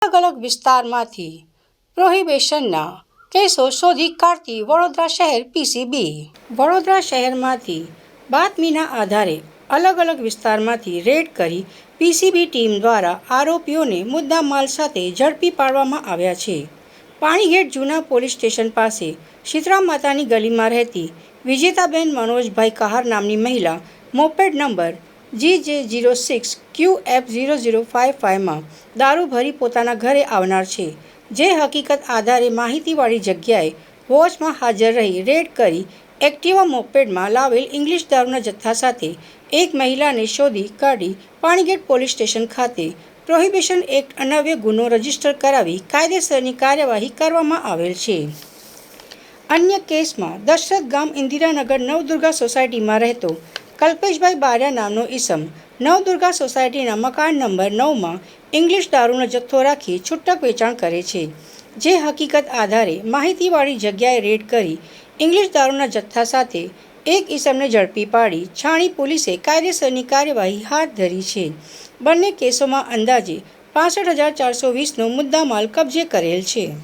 અલગ અલગ વિસ્તારમાંથી પ્રોહિબિશનના કેસો શોધી કાઢતી વડોદરા શહેર પીસીબી. વડોદરા શહેરમાંથી બાતમીના આધારે અલગ અલગ વિસ્તારમાંથી રેડ કરી પીસીબી ટીમ દ્વારા આરોપીઓને મુદ્દામાલ સાથે ઝડપી પાડવામાં આવ્યા છે. પાણીગેટ જૂના પોલીસ સ્ટેશન પાસે શીતળા માતાની ગલીમાં રહેતી વિજેતાબેન મનોજભાઈ કહાર નામની મહિલા મોપેડ નંબર GJ06QF0055માં દારૂ ભરી પોતાના ઘરે આવનાર છે. જે હકીકત આધારે માહિતીવાળી જગ્યાએ વોચમાં હાજર રહી રેડ કરી એક્ટિવા મોપેડમાં લાવેલ ઇંગ્લિશ દારૂના જથ્થા સાથે એક મહિલાને શોધી કાઢી પાણીગેટ પોલીસ સ્ટેશન ખાતે પ્રોહિબિશન એક્ટ અન્વયે ગુનો રજીસ્ટર કરાવી કાયદેસરની કાર્યવાહી કરવામાં આવેલ છે. અન્ય કેસમાં દશરથ ગામ ઇન્દિરાનગર નવદુર્ગા સોસાયટીમાં રહેતો કલ્પેશભાઈ બારિયા નામનો ઈસમ નવદુર્ગા સોસાયટીના મકાન નંબર 9માં ઇંગ્લિશ દારૂનો જથ્થો રાખી છૂટક વેચાણ કરે છે. જે હકીકત આધારે માહિતીવાળી જગ્યાએ રેડ કરી ઇંગ્લિશ દારૂના જથ્થા સાથે એક ઈસમને ઝડપી પાડી છાણી પોલીસે કાયદેસરની કાર્યવાહી હાથ ધરી છે. બંને કેસોમાં અંદાજે 65,420નો મુદ્દામાલ કબજે કરેલ છે.